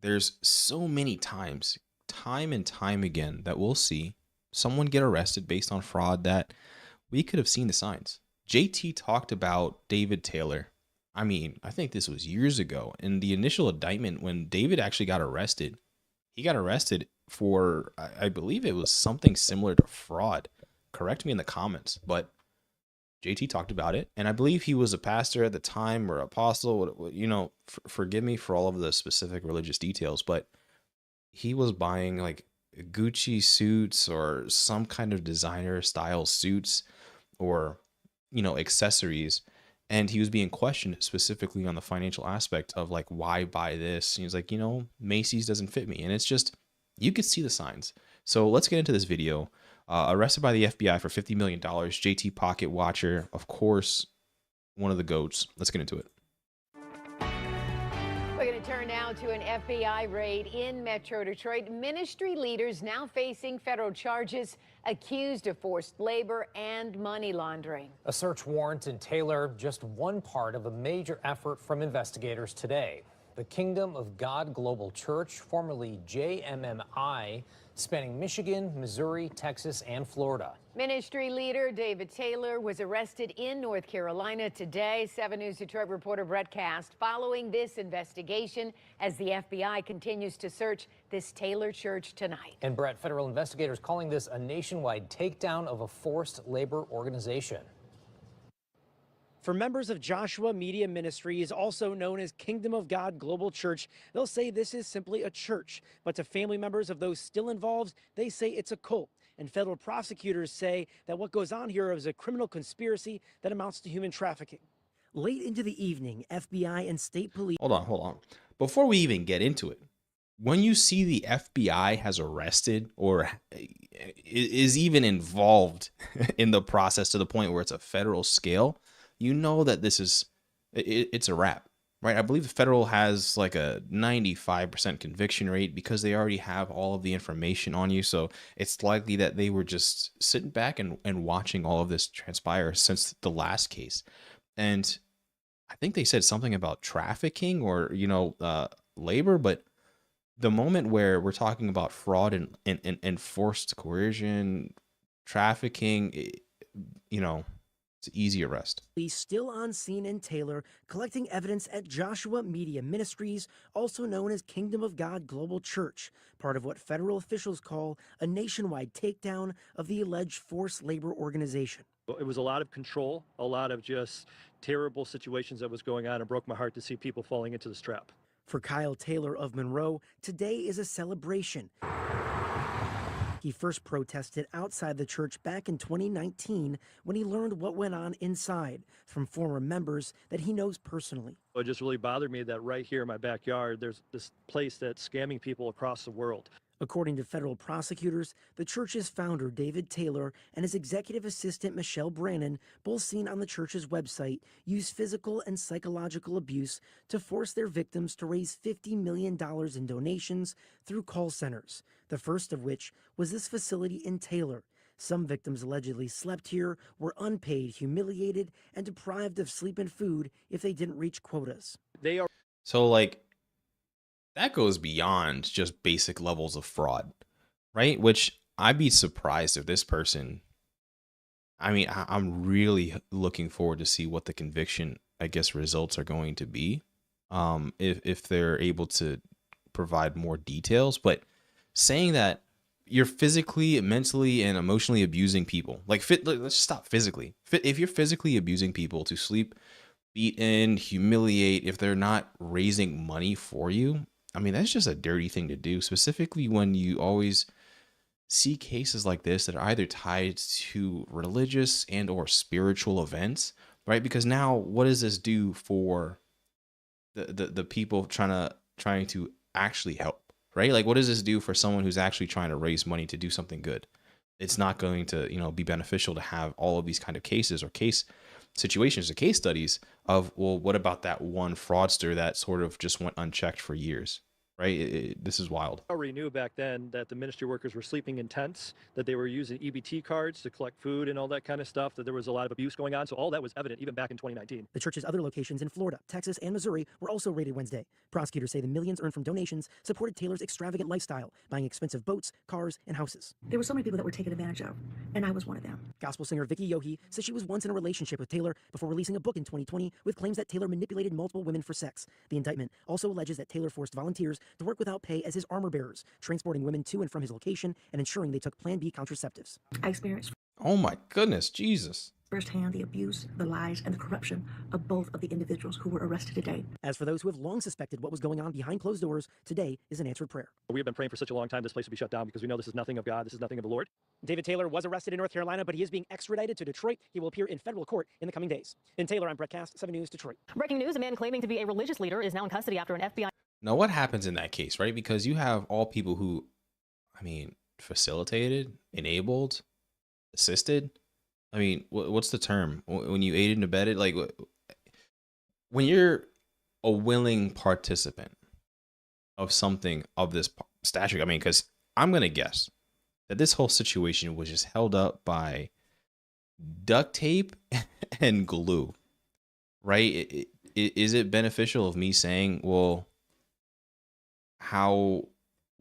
there's so many times, time and time again, that we'll see someone get arrested based on fraud that we could have seen the signs. JT talked about David Taylor. I mean, I think this was years ago. In the initial indictment, when David actually got arrested, he got arrested for, I believe it was something similar to fraud. Correct me in the comments, but JT talked about it. And I believe he was a pastor at the time or apostle. Forgive me for all of the specific religious details, but he was buying like Gucci suits or some kind of designer style suits or accessories, and he was being questioned specifically on the financial aspect of like, why buy this? And he was like, Macy's doesn't fit me. And it's just, you could see the signs. So let's get into this video. Arrested by the FBI for $50 million, JT Pocket Watcher, of course, one of the GOATs. Let's get into it. We're going to turn now to an FBI raid in Metro Detroit. Ministry leaders now facing federal charges, accused of forced labor and money laundering. A search warrant in Taylor, just one part of a major effort from investigators today. The Kingdom of God Global Church, formerly JMMI, spanning Michigan, Missouri, Texas, and Florida. Ministry leader David Taylor was arrested in North Carolina today. 7 News Detroit reporter Brett Cast following this investigation as the FBI continues to search this Taylor church tonight. And Brett, federal investigators calling this a nationwide takedown of a forced labor organization. For members of Joshua Media Ministries, also known as Kingdom of God Global Church, they'll say this is simply a church. But to family members of those still involved, they say it's a cult. And federal prosecutors say that what goes on here is a criminal conspiracy that amounts to human trafficking. Late into the evening, FBI and state police... Hold on. Before we even get into it, when you see the FBI has arrested or is even involved in the process to the point where it's a federal scale, you know that it's a wrap, right? I believe the federal has like a 95% conviction rate because they already have all of the information on you. So it's likely that they were just sitting back and watching all of this transpire since the last case. And I think they said something about trafficking or, labor, but the moment where we're talking about fraud and forced coercion, trafficking, it's an easy arrest. He's still on scene in Taylor, collecting evidence at Joshua Media Ministries, also known as Kingdom of God Global Church, part of what federal officials call a nationwide takedown of the alleged forced labor organization. It was a lot of control, a lot of just terrible situations that was going on. It broke my heart to see people falling into this trap. For Kyle Taylor of Monroe, today is a celebration. He first protested outside the church back in 2019 when he learned what went on inside from former members that he knows personally. It just really bothered me that right here in my backyard, there's this place that's scamming people across the world. According to federal prosecutors, the church's founder, David Taylor, and his executive assistant, Michelle Brannon, both seen on the church's website, used physical and psychological abuse to force their victims to raise $50 million in donations through call centers, the first of which was this facility in Taylor. Some victims allegedly slept here, were unpaid, humiliated, and deprived of sleep and food if they didn't reach quotas. So, that goes beyond just basic levels of fraud, right? Which I'd be surprised if this person, I'm really looking forward to see what the conviction, results are going to be. If they're able to provide more details, but saying that you're physically, mentally, and emotionally abusing people, let's just stop physically. If you're physically abusing people to sleep, beat in, humiliate, if they're not raising money for you, that's just a dirty thing to do, specifically when you always see cases like this that are either tied to religious and or spiritual events, right? Because now what does this do for the people trying to actually help, right? Like, what does this do for someone who's actually trying to raise money to do something good? It's not going to, be beneficial to have all of these kind of cases or case situations or case studies of, well, what about that one fraudster that sort of just went unchecked for years, right? This is wild. already knew back then that the ministry workers were sleeping in tents, that they were using EBT cards to collect food and all that kind of stuff, that there was a lot of abuse going on. So all that was evident even back in 2019. The church's other locations in Florida, Texas, and Missouri were also raided Wednesday. Prosecutors say the millions earned from donations supported Taylor's extravagant lifestyle, buying expensive boats, cars, and houses. There were so many people that were taken advantage of, and I was one of them. Gospel singer Vicky Yohe says she was once in a relationship with Taylor before releasing a book in 2020 with claims that Taylor manipulated multiple women for sex. The indictment also alleges that Taylor forced volunteers to work without pay as his armor bearers, transporting women to and from his location and ensuring they took Plan B contraceptives. I experienced Oh my goodness, Jesus. firsthand the abuse, the lies, and the corruption of both of the individuals who were arrested today. As for those who have long suspected what was going on behind closed doors, today is an answered prayer. We have been praying for such a long time this place will be shut down because we know this is nothing of God, this is nothing of the Lord. David Taylor was arrested in North Carolina, but he is being extradited to Detroit. He will appear in federal court in the coming days. In Taylor, I'm Brett Cast, 7 News, Detroit. Breaking news, a man claiming to be a religious leader is now in custody after an FBI. Now, what happens in that case, right? Because you have all people who, I mean, facilitated, enabled, assisted. I mean, what's the term? When you aided and abetted? Like, when you're a willing participant of something of this stature, I mean, because I'm going to guess that this whole situation was just held up by duct tape and glue, right? Is it beneficial of me saying, well, how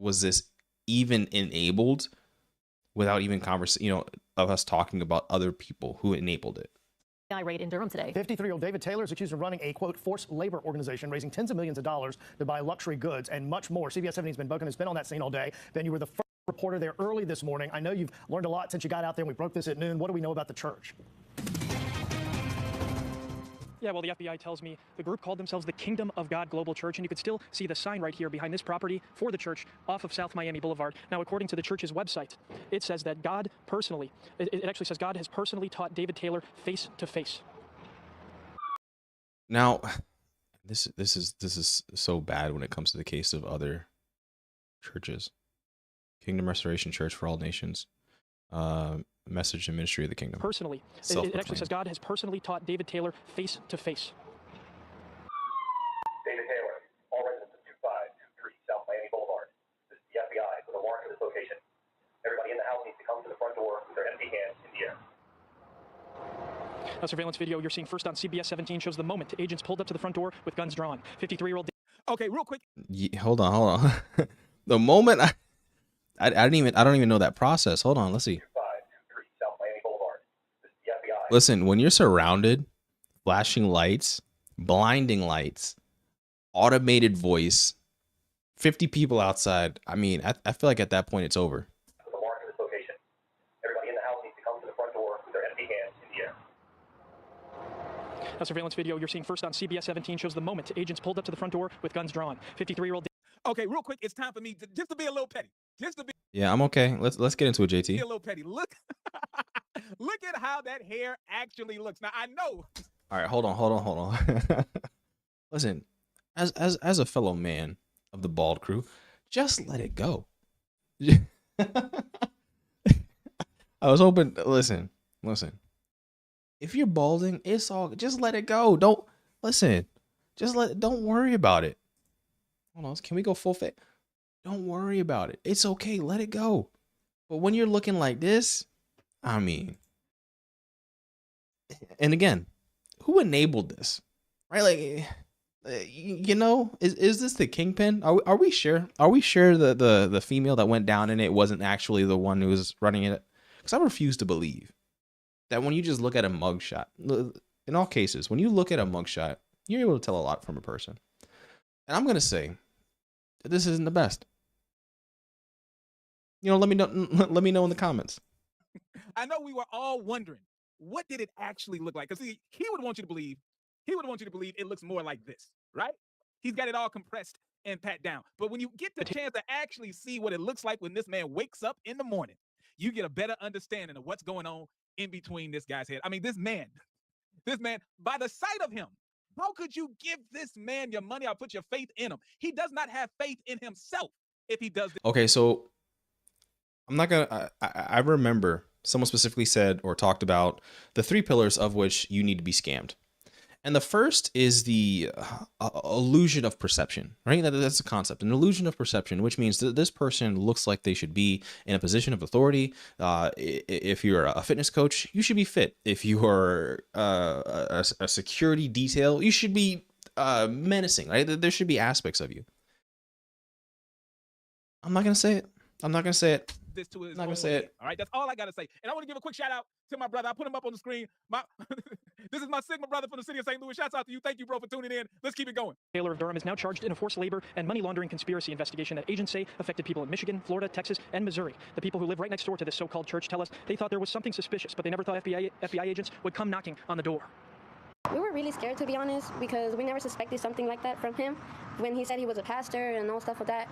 was this even enabled without even of us talking about other people who enabled it? FBI raid in Durham today. 53-year-old David Taylor is accused of running a, quote, forced labor organization, raising tens of millions of dollars to buy luxury goods and much more. CBS 17's Ben Boken has been on that scene all day. Ben, you were the first reporter there early this morning. I know you've learned a lot since you got out there and we broke this at noon. What do we know about the church? Yeah, well, the FBI tells me the group called themselves the Kingdom of God Global Church, and you could still see the sign right here behind this property for the church off of South Miami Boulevard. Now, according to the church's website, it says that God personally, it actually says God has personally taught David Taylor face to face. Now, this is so bad when it comes to the case of other churches. Kingdom Restoration Church for All Nations. Message and Ministry of the Kingdom. Personally. It actually says God has personally taught David Taylor face to face. David Taylor, all residents of 2523 South Miami Boulevard. This is the FBI with a warrant for this location. Everybody in the house needs to come to the front door with their empty hands in the air. A surveillance video you're seeing first on CBS 17 shows the moment agents pulled up to the front door with guns drawn. 53-year-old. Okay, real quick. Hold on. The moment I don't even know that process. Hold on, let's see. Listen, when you're surrounded, flashing lights, blinding lights, automated voice, 50 people outside, I mean, I feel like at that point it's over. With a warrant for this location, everybody in the house needs to come to the front door with their empty hands in the air. A surveillance video you're seeing first on CBS 17 shows the moment agents pulled up to the front door with guns drawn. 53-year-old. Okay, real quick, it's time for me just to be a little petty. Yeah, I'm okay. Let's get into it, JT. Be a little petty. Look, look at how that hair actually looks. Now I know. All right, hold on. Listen, as a fellow man of the bald crew, just let it go. I was hoping. Listen. If you're balding, it's all. Just let it go. Don't listen. Don't worry about it. Hold on. Can we go full fit? Don't worry about it. It's okay. Let it go. But when you're looking like this, I mean, and again, who enabled this? Right? Like, is this the kingpin? Are we sure? Are we sure that the female that went down in it wasn't actually the one who was running it? Because I refuse to believe that when you just look at a mugshot, in all cases, when you look at a mugshot, you're able to tell a lot from a person. And I'm gonna say that this isn't the best. Let me know in the comments. I know we were all wondering, what did it actually look like? Because he would want you to believe it looks more like this, right? He's got it all compressed and pat down. But when you get the chance to actually see what it looks like when this man wakes up in the morning, you get a better understanding of what's going on in between this guy's head. I mean, this man, by the sight of him, how could you give this man your money or put your faith in him? He does not have faith in himself if he does this. Okay, so I'm not gonna. I remember someone specifically said or talked about the 3 pillars of which you need to be scammed, And the first is the illusion of perception, right? That's a concept, an illusion of perception, which means that this person looks like they should be in a position of authority. If you're a fitness coach, you should be fit. If you are a security detail, you should be menacing, right? There should be aspects of you. I'm not going to say it. I'm not going to say it. This to his I'm not going to own say head. it. All right, that's all I gotta say. And I want to give a quick shout out to my brother. I put him up on the screen. This is my Sigma brother from the city of St. Louis. Shouts out to you. Thank you, bro, for tuning in. Let's keep it going. Taylor of Durham is now charged in a forced labor and money laundering conspiracy investigation that agents say affected people in Michigan, Florida, Texas, and Missouri. The people who live right next door to this so-called church tell us they thought there was something suspicious, but they never thought FBI agents would come knocking on the door. We were really scared, to be honest, because we never suspected something like that from him when he said he was a pastor and all stuff like that.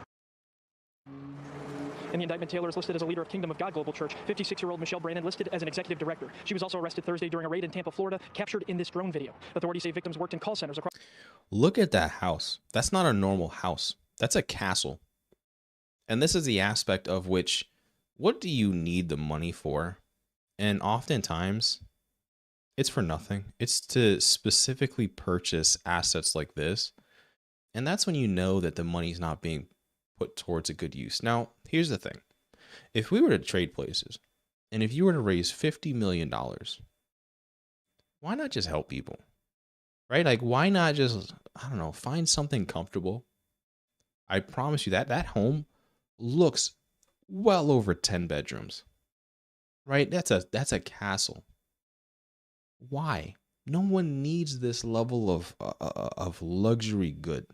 In the indictment, Taylor is listed as a leader of Kingdom of God Global Church. 56-year-old Michelle Brannon listed as an executive director. She was also arrested Thursday during a raid in Tampa, Florida, captured in this drone video. Authorities say victims worked in call centers across. Look at that house. That's not a normal house. That's a castle. And this is the aspect of which, what do you need the money for? And oftentimes, it's for nothing. It's to specifically purchase assets like this. And that's when you know that the money's not being put towards a good use. Now, here's the thing. If we were to trade places, and if you were to raise $50 million, why not just help people? Right? Like, why not just, I don't know, find something comfortable? I promise you that home looks well over 10 bedrooms. Right? That's a castle. Why? No one needs this level of luxury good.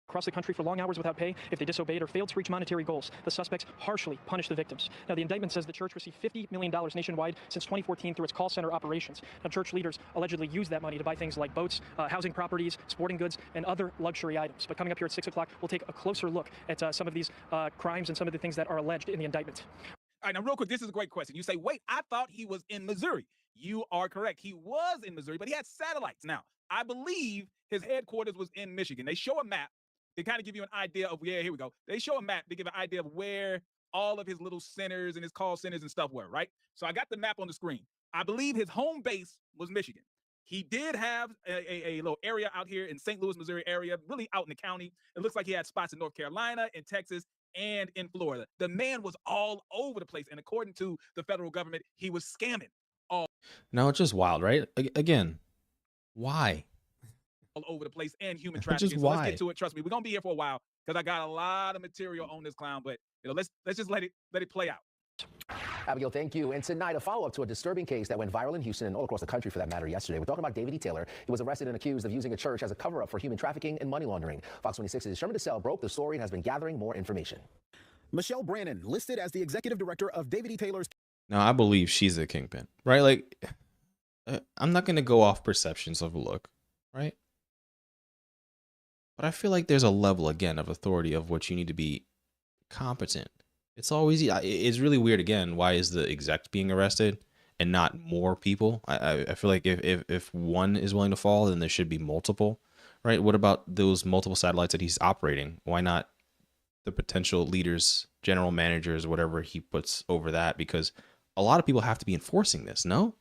Across the country for long hours without pay if they disobeyed or failed to reach monetary goals. The suspects harshly punished the victims. Now, the indictment says the church received $50 million nationwide since 2014 through its call center operations. Now, church leaders allegedly used that money to buy things like boats, housing properties, sporting goods, and other luxury items. But coming up here at 6 o'clock, we'll take a closer look at some of these crimes and some of the things that are alleged in the indictment. All right, now real quick, this is a great question. You say, wait, I thought he was in Missouri. You are correct. He was in Missouri, but he had satellites. Now, I believe his headquarters was in Michigan. They show a map. They kind of give you an idea of, yeah, here we go. They show a map. They give an idea of where all of his little centers and his call centers and stuff were, right? So I got the map on the screen. I believe his home base was Michigan. He did have a little area out here in St. Louis, Missouri area, really out in the county. It looks like he had spots in North Carolina, in Texas, and in Florida. The man was all over the place. And according to the federal government, he was scamming all. Now, it's just wild, right? Again, why? All over the place and human Just trafficking. So why? let's get to it. Trust me, we're gonna be here for a while because I got a lot of material on this clown. But let's just let it play out. Abigail, thank you. And tonight, a follow-up to a disturbing case that went viral in Houston and all across the country for that matter yesterday. We're talking about David E. Taylor. He was arrested and accused of using a church as a cover-up for human trafficking and money laundering. Fox 26's Sherman DeSalle broke the story and has been gathering more information. Michelle Brannon, listed as the executive director of David E. Taylor's. Now, I believe she's a kingpin, right? Like, I'm not going to go off perceptions of a look, right? But I feel like there's a level, again, of authority of which you need to be competent. It's always, it's really weird, again, why is the exec being arrested and not more people? I feel like if one is willing to fall, then there should be multiple, right? What about those multiple satellites that he's operating? Why not the potential leaders, general managers, whatever he puts over that? Because a lot of people have to be enforcing this, no?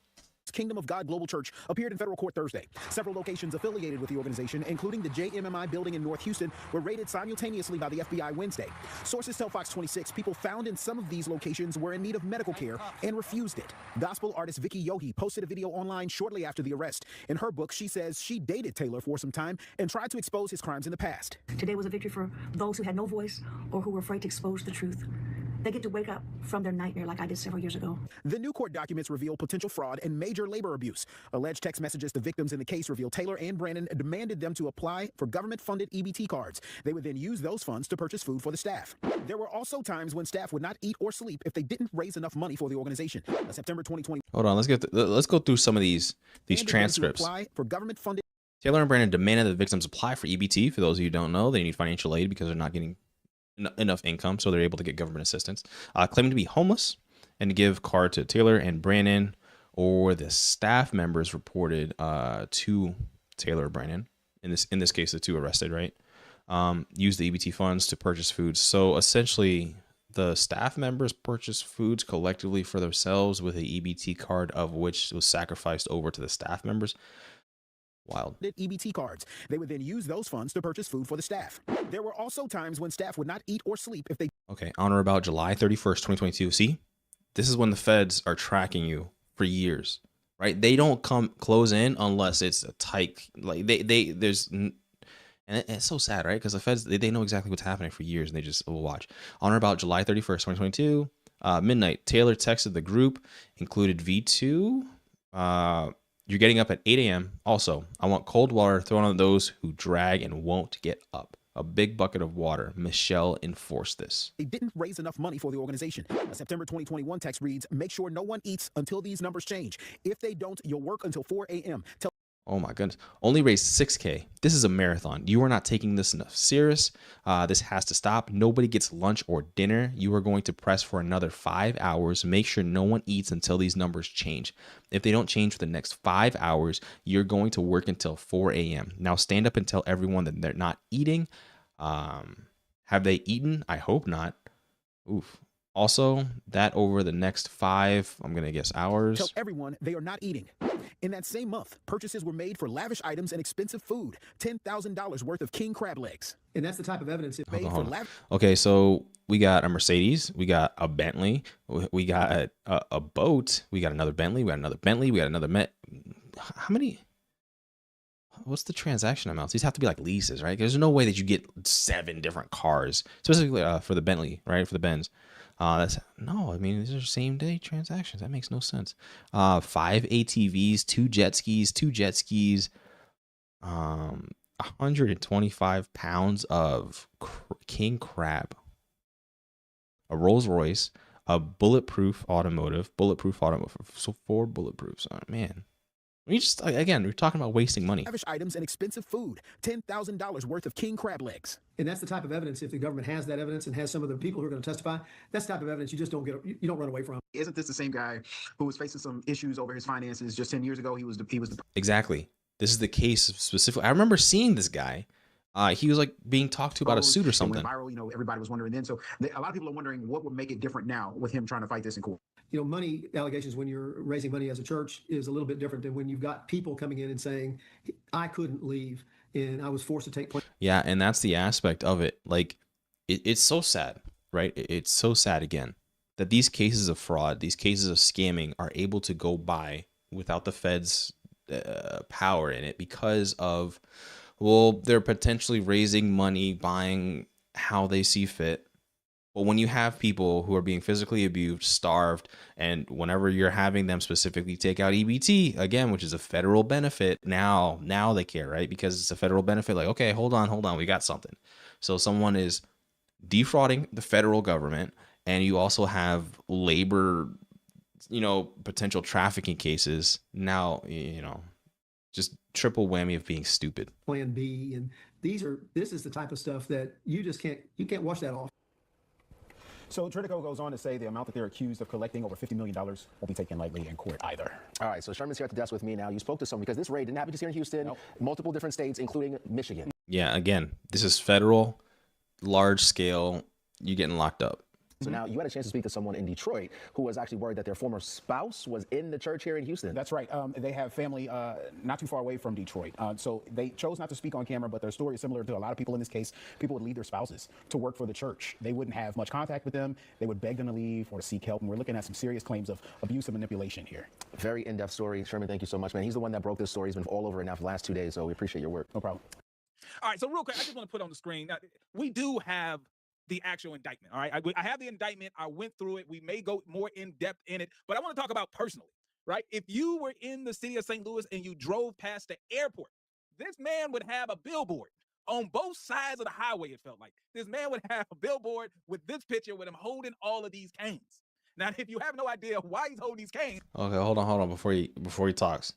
Kingdom of God Global Church appeared in federal court Thursday. Several locations affiliated with the organization, including the JMMI building in North Houston, were raided simultaneously by the FBI Wednesday. Sources tell Fox 26 people found in some of these locations were in need of medical care and refused it. Gospel artist Vicky Yohe posted a video online shortly after the arrest. In her book, she says she dated Taylor for some time and tried to expose his crimes in the past. Today was a victory for those who had no voice or who were afraid to expose the truth. They get to wake up from their nightmare like I did several years ago. The new court documents reveal potential fraud and major labor abuse. Alleged text messages to victims in the case reveal Taylor and Brannon demanded them to apply for government-funded EBT cards. They would then use those funds to purchase food for the staff. There were also times when staff would not eat or sleep if they didn't raise enough money for the organization. September 2020. Hold on, let's go through some of these transcripts. Apply for government-funded. Taylor and Brannon demanded that the victims apply for EBT. For those of you who don't know, they need financial aid because they're not getting enough income, so they're able to get government assistance. Claiming to be homeless and to give card to Taylor and Brannon, or the staff members reported to Taylor or Brannon. In this case, the two arrested, right? Use the EBT funds to purchase foods. So essentially, the staff members purchased foods collectively for themselves with the EBT card, of which was sacrificed over to the staff members. Wild. EBT cards. They would then use those funds to purchase food for the staff. There were also times when staff would not eat or sleep if they... Okay, on or about July 31st, 2022. See, this is when the feds are tracking you for years, right? They don't come close in unless it's a tight, like and it's so sad, right? Because the feds, they know exactly what's happening for years and they just will watch. On or about July 31st, 2022, midnight, Taylor texted the group, included V2. You're getting up at 8 a.m. Also, I want cold water thrown on those who drag and won't get up. A big bucket of water. Michelle enforced this. They didn't raise enough money for the organization. A September 2021 text reads, make sure no one eats until these numbers change. If they don't, you'll work until 4 a.m. Oh my goodness. Only raised $6K. This is a marathon. You are not taking this enough serious. This has to stop. Nobody gets lunch or dinner. You are going to press for another 5 hours. Make sure no one eats until these numbers change. If they don't change for the next 5 hours, you're going to work until 4 a.m. Now stand up and tell everyone that they're not eating. Have they eaten? I hope not. Oof. Also, that over the next 5, I'm going to guess hours. Tell everyone they are not eating. In that same month, purchases were made for lavish items and expensive food. $10,000 worth of king crab legs. And that's the type of evidence it made for lavish. Okay, so we got a Mercedes, we got a Bentley, we got a boat, we got another Bentley, we got another Bentley, we got another How many? What's the transaction amounts? These have to be like leases, right? There's no way that you get 7 different cars, specifically for the Bentley, right? For the Benz. I mean, these are same day transactions. That makes no sense. 5 ATVs, 2 jet skis, 125 pounds of king crab, a Rolls Royce, a bulletproof automotive, so 4 bulletproofs. Oh, man. We just, again, we're talking about wasting money. Lavish items and expensive food. $10,000 worth of king crab legs. And that's the type of evidence, if the government has that evidence and has some of the people who are going to testify, that's the type of evidence you just don't run away from. Isn't this the same guy who was facing some issues over his finances just 10 years ago? He was the Exactly. This is the case specifically. I remember seeing this guy. He was like being talked to about a suit or something. Viral, everybody was wondering then. So a lot of people are wondering what would make it different now with him trying to fight this in court. Money allegations when you're raising money as a church is a little bit different than when you've got people coming in and saying, I couldn't leave and I was forced to take place. Yeah, and that's the aspect of it. Like, it's so sad, right? It's so sad, again, that these cases of fraud, these cases of scamming are able to go by without the feds' power in it because of, well, they're potentially raising money, buying how they see fit. But when you have people who are being physically abused, starved, and whenever you're having them specifically take out EBT, again, which is a federal benefit, now they care, right? Because it's a federal benefit. Like, okay, hold on, we got something. So someone is defrauding the federal government, and you also have labor, potential trafficking cases. Now, just triple whammy of being stupid. Plan B, and this is the type of stuff that you can't wash that off. So Tritico goes on to say the amount that they're accused of collecting, over $50 million, won't be taken lightly in court either. All right, so Sherman's here at the desk with me now. You spoke to someone because this raid didn't happen just here in Houston, multiple different states, including Michigan. Yeah, again, this is federal, large scale, you getting locked up. So now you had a chance to speak to someone in Detroit who was actually worried that their former spouse was in the church here in Houston. That's right. They have family not too far away from Detroit. So they chose not to speak on camera, but their story is similar to a lot of people in this case. People would leave their spouses to work for the church. They wouldn't have much contact with them. They would beg them to leave or to seek help. And we're looking at some serious claims of abuse and manipulation here. Very in-depth story. Sherman, thank you so much, man. He's the one that broke this story. He's been all over it now for the last 2 days, so we appreciate your work. No problem. All right, so real quick, I just want to put on the screen. Now, we do have the actual indictment. All right, I have the indictment. I went through it. We may go more in depth in it, but I want to talk about personally, right? If you were in the city of St. Louis and you drove past the airport, this man would have a billboard on both sides of the highway. It felt like this man would have a billboard with this picture with him holding all of these canes. Now, if you have no idea why he's holding these canes, okay, hold on, before he talks,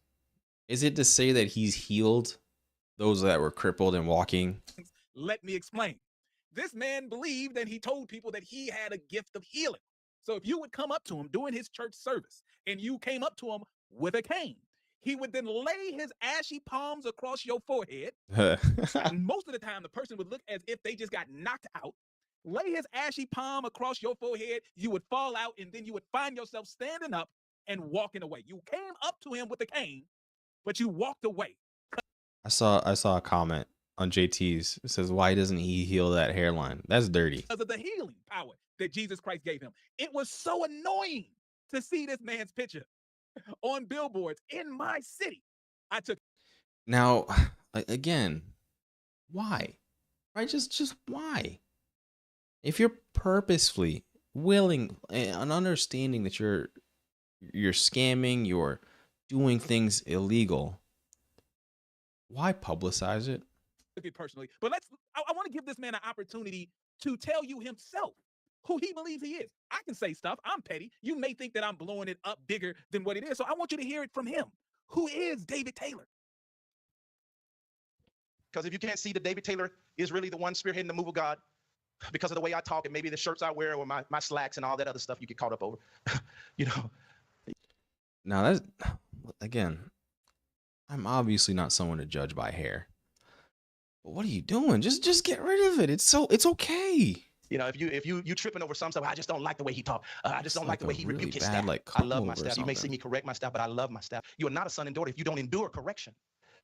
is it to say that he's healed those that were crippled and walking? Let me explain. This man believed and he told people that he had a gift of healing. So if you would come up to him during his church service and you came up to him with a cane, he would then lay his ashy palms across your forehead. And most of the time, the person would look as if they just got knocked out. Lay his ashy palm across your forehead. You would fall out and then you would find yourself standing up and walking away. You came up to him with a cane, but you walked away. I saw a comment on JT's. It says, "Why doesn't he heal that hairline?" That's dirty. Because of the healing power that Jesus Christ gave him. It was so annoying to see this man's picture on billboards in my city. I took Now, again, why? Right? Just why? If you're purposefully willing and understanding that you're scamming, you're doing things illegal, why publicize it? it personally, but I want to give this man an opportunity to tell you himself who he believes he is. I can say stuff. I'm petty. You may think that I'm blowing it up bigger than what it is. So I want you to hear it from him. Who is David Taylor? Because if you can't see that David Taylor is really the one spearheading the move of God, because of the way I talk and maybe the shirts I wear or my slacks and all that other stuff you get caught up over, you know. Now that's, again, I'm obviously not someone to judge by hair. But what are you doing? Just get rid of it. It's okay. You know, if you tripping over some stuff, I just don't like the way he talk. I just don't like the way he really rebuked his bad, staff. like, I love comb my over or staff. You may see something. me correct my staff, but I love my staff. You are not a son and daughter if you don't endure correction.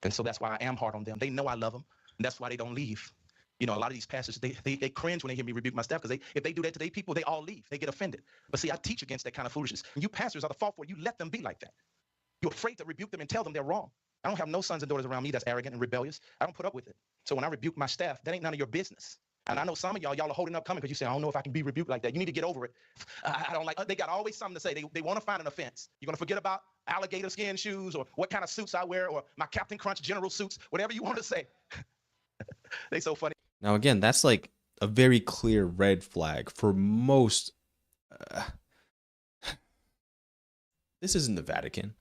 And so that's why I am hard on them. They know I love them, and that's why they don't leave. You know, a lot of these pastors, they cringe when they hear me rebuke my staff, because if they do that to their people, they all leave. They get offended. But see, I teach against that kind of foolishness. And you pastors are the fault for it. You let them be like that. You're afraid to rebuke them and tell them they're wrong. I don't have no sons and daughters around me that's arrogant and rebellious. I don't put up with it. So when I rebuke my staff, that ain't none of your business. And I know some of y'all are holding up coming because you say, I don't know if I can be rebuked like that. You need to get over it. I don't like, they got always something to say. They want to find an offense. You're going to forget about alligator skin shoes or what kind of suits I wear or my Captain Crunch general suits, whatever you want to say. They so funny. Now, again, that's like a very clear red flag for most. This isn't the Vatican.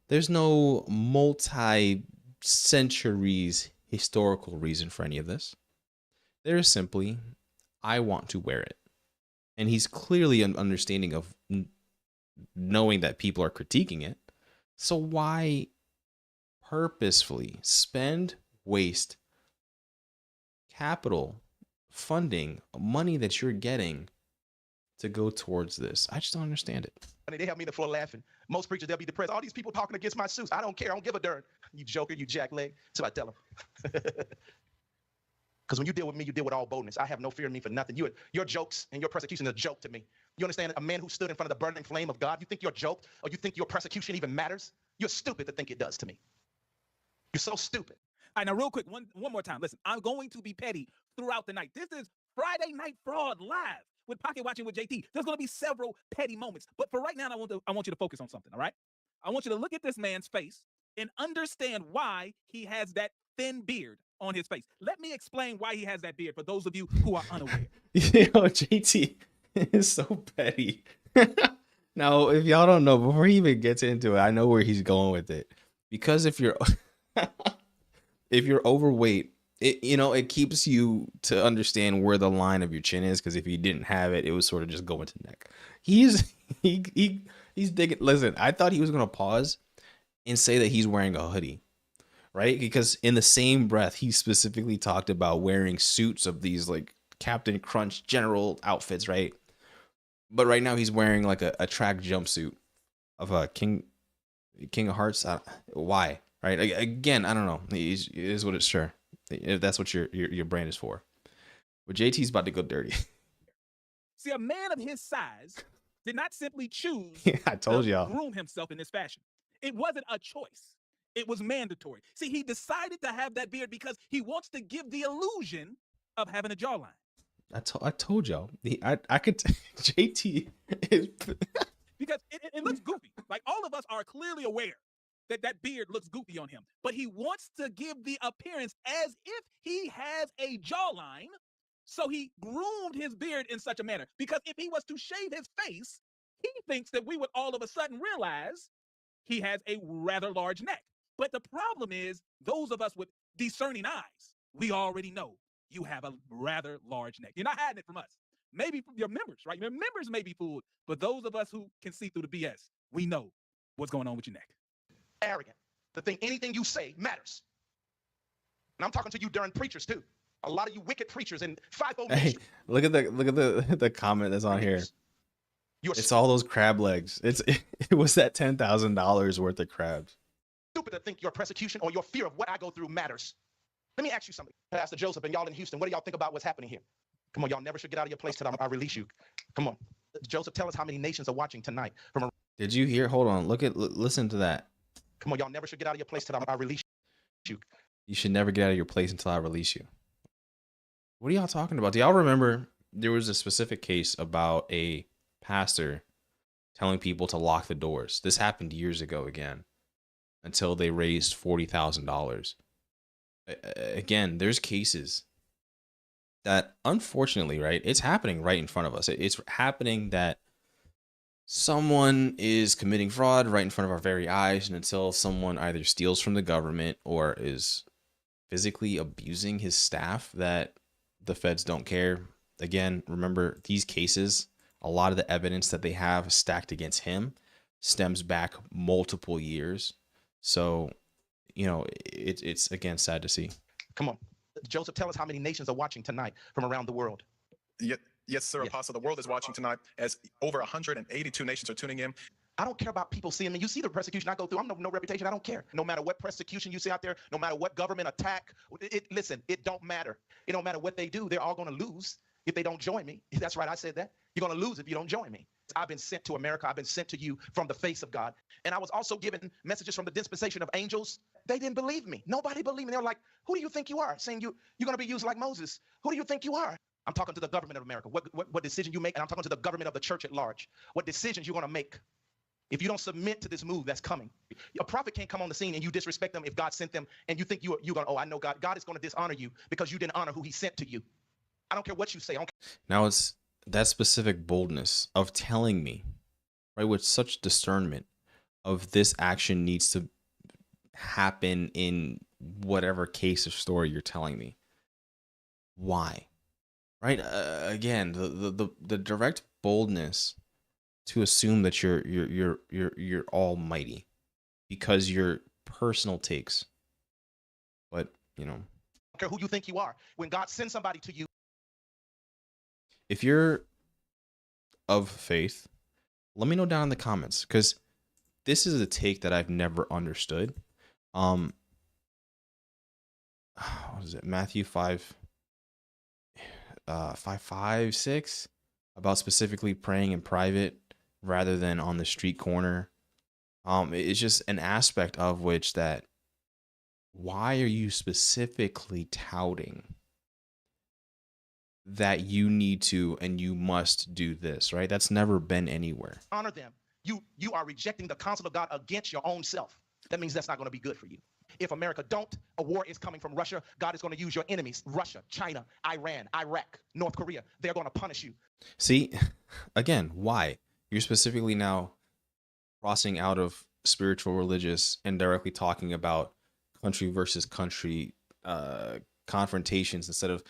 There's no multi-centuries historical reason for any of this. There is simply, I want to wear it. And he's clearly an understanding of knowing that people are critiquing it. So why purposefully spend, waste capital, funding, money that you're getting to go towards this? I just don't understand it. They have me on the floor laughing. Most preachers, they'll be depressed. All these people talking against my suits. I don't care. I don't give a darn. You joker, you jackleg. So I tell them. Because when you deal with me, you deal with all boldness. I have no fear in me for nothing. Your jokes and your persecution is a joke to me. You understand? A man who stood in front of the burning flame of God, you think your joke or you think your persecution even matters? You're stupid to think it does to me. You're so stupid. All right, now real quick, one more time. Listen, I'm going to be petty throughout the night. This is Friday Night Fraud Live with Pocket Watching with JT. There's going to be several petty moments. But for right now, I want you to focus on something, all right? I want you to look at this man's face and understand why he has that thin beard on his face. Let me explain why he has that beard for those of you who are unaware. JT is so petty. Now, if y'all don't know, before he even gets into it, I know where he's going with it. Because if you're overweight, it keeps you to understand where the line of your chin is. Because if you didn't have it, it was sort of just going to neck. He's digging. Listen, I thought he was gonna pause and say that he's wearing a hoodie, right? Because in the same breath, he specifically talked about wearing suits of these like Captain Crunch general outfits, right? But right now he's wearing like a track jumpsuit of a King of Hearts. Why? Right? Again, I don't know. It is what it's sure. If that's what your brand is for. But JT's about to go dirty. See, a man of his size did not simply choose I told y'all. to groom himself in this fashion. It wasn't a choice. It was mandatory. See, he decided to have that beard because he wants to give the illusion of having a jawline. I told y'all. I could. JT is because it looks goofy. Like all of us are clearly aware that beard looks goofy on him, but he wants to give the appearance as if he has a jawline. So he groomed his beard in such a manner, because if he was to shave his face, he thinks that we would all of a sudden realize he has a rather large neck. But the problem is, those of us with discerning eyes, we already know you have a rather large neck. You're not hiding it from us. Maybe from your members, right? Your members may be fooled, but those of us who can see through the BS, we know what's going on with your neck. Arrogant to think anything you say matters. And I'm talking to you darn preachers too. A lot of you wicked preachers and fivefold Hey, look at the comment that's on here. It's all those crab legs. It was that $10,000 worth of crabs. stupid to think your persecution or your fear of what I go through matters. Let me ask you something, Pastor Joseph, and y'all in Houston. What do y'all think about what's happening here? Come on, y'all never should get out of your place till I release you. Come on. Joseph, tell us how many nations are watching tonight from. Did you hear? Hold on. Listen to that. Come on, y'all never should get out of your place till I release you. You should never get out of your place until I release you. What are y'all talking about? Do y'all remember there was a specific case about a pastor telling people to lock the doors? This happened years ago again, until they raised $40,000. Again, there's cases that, unfortunately, right, it's happening right in front of us. It's happening that someone is committing fraud right in front of our very eyes, and until someone either steals from the government or is physically abusing his staff, that the feds don't care. Again, remember, these cases, a lot of the evidence that they have stacked against him stems back multiple years. So, you know, it's again sad to see. Come on, Joseph, tell us how many nations are watching tonight from around the world. Yes, sir, Apostle. The world is watching tonight as over 182 nations are tuning in. I don't care about people seeing me. You see the persecution I go through. I'm no reputation. I don't care. No matter what persecution you see out there, no matter what government attack, listen, it don't matter. It don't matter what they do. They're all going to lose if they don't join me. That's right. I said that. You're going to lose if you don't join me. I've been sent to America. I've been sent to you from the face of God. And I was also given messages from the dispensation of angels. They didn't believe me. Nobody believed me. They were like, who do you think you are? Saying you're going to be used like Moses. Who do you think you are? I'm talking to the government of America. What decision you make, and I'm talking to the government of the church at large. What decisions you're going to make if you don't submit to this move that's coming. A prophet can't come on the scene and you disrespect them if God sent them, and you think you're going, oh, I know God. God is going to dishonor you because you didn't honor who he sent to you. I don't care what you say. Now it's that specific boldness of telling me, right, with such discernment of this action needs to happen in whatever case or story you're telling me. Why? Right? Again, the direct boldness to assume that you're almighty because your personal takes. But, you know, I don't care who you think you are. When God sends somebody to you, if you're of faith, let me know down in the comments, because this is a take that I've never understood. What is it? Matthew 5:6 about specifically praying in private rather than on the street corner. It's just an aspect of which that, why are you specifically touting that you need to and you must do this, right? That's never been anywhere. Honor them. You are rejecting the counsel of God against your own self. That means that's not going to be good for you. If America don't, a war is coming from Russia. God is going to use your enemies, Russia, China, Iran, Iraq, North Korea. They're going to punish you. See, again, why? You're specifically now crossing out of spiritual, religious, and directly talking about country versus country confrontations instead of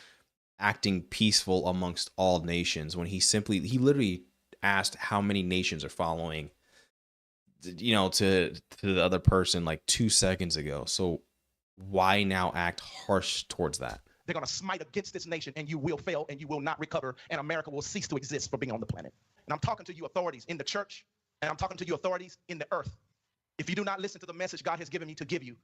acting peaceful amongst all nations, when he literally asked how many nations are following, you know, to the other person like 2 seconds ago. So why now act harsh towards that? They're going to smite against this nation, and you will fail, and you will not recover, and America will cease to exist for being on the planet. And I'm talking to you authorities in the church, and I'm talking to you authorities in the earth. If you do not listen to the message God has given me to give you,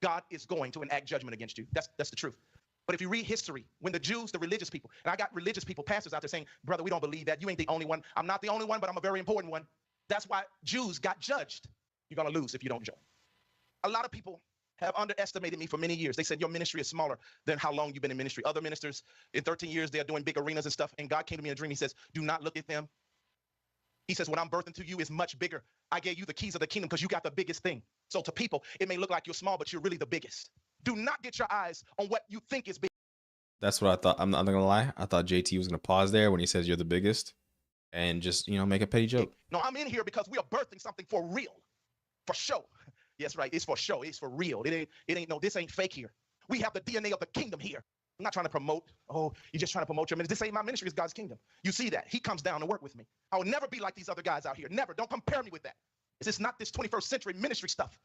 God is going to enact judgment against you. That's the truth. But if you read history, when the Jews, the religious people, and I got religious people, pastors out there saying, brother, we don't believe that. You ain't the only one. I'm not the only one, but I'm a very important one. That's why Jews got judged. You're going to lose if you don't join. A lot of people have underestimated me for many years. They said your ministry is smaller than how long you've been in ministry. Other ministers in 13 years, they're doing big arenas and stuff. And God came to me in a dream. He says, do not look at them. He says, what I'm birthing to you is much bigger. I gave you the keys of the kingdom because you got the biggest thing. So to people, it may look like you're small, but you're really the biggest. Do not get your eyes on what you think is big. That's what I thought. I'm not going to lie. I thought JT was going to pause there when he says you're the biggest and just, you know, make a petty joke. No, I'm in here because we are birthing something for real, for show. Yes, right. It's for show. It's for real. It ain't no, this ain't fake here. We have the DNA of the kingdom here. I'm not trying to promote, oh, you're just trying to promote your ministry. This ain't my ministry, it's God's kingdom. You see that. He comes down to work with me. I will never be like these other guys out here. Never. Don't compare me with that. It's not this 21st century ministry stuff.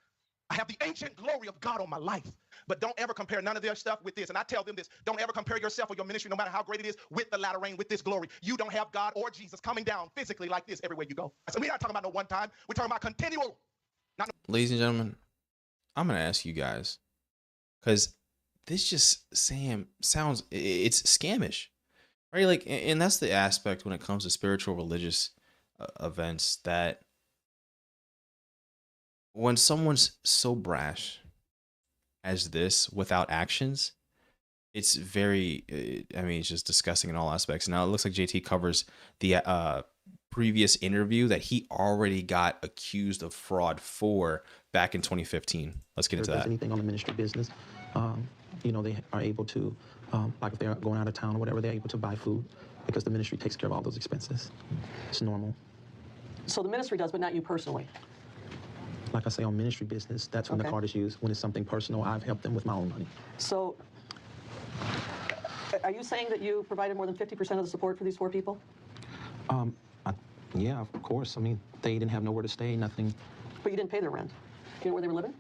I have the ancient glory of God on my life. But don't ever compare none of their stuff with this. And I tell them this, don't ever compare yourself or your ministry, no matter how great it is, with the latter rain, with this glory. You don't have God or Jesus coming down physically like this everywhere you go. I said, we're not talking about no one time. We're talking about continual. Ladies and gentlemen, I'm gonna ask you guys, because this just sounds it's scamish, right? Like, and that's the aspect when it comes to spiritual religious events, that when someone's so brash as this without actions, it's very I mean, it's just disgusting in all aspects. Now it looks like JT covers the previous interview that he already got accused of fraud for back in 2015. Let's get into If there's that. anything on the ministry business, you know, they are able to, like if they're going out of town or whatever, they're able to buy food because the ministry takes care of all those expenses. It's normal. So the ministry does, but not you personally? Like I say, on ministry business, that's when the Okay. card is used. When it's something personal, I've helped them with my own money. So are you saying that you provided more than 50% of the support for these 4 people? Yeah, of course. I mean, they didn't have nowhere to stay, nothing. But you didn't pay their rent. You know where they were living?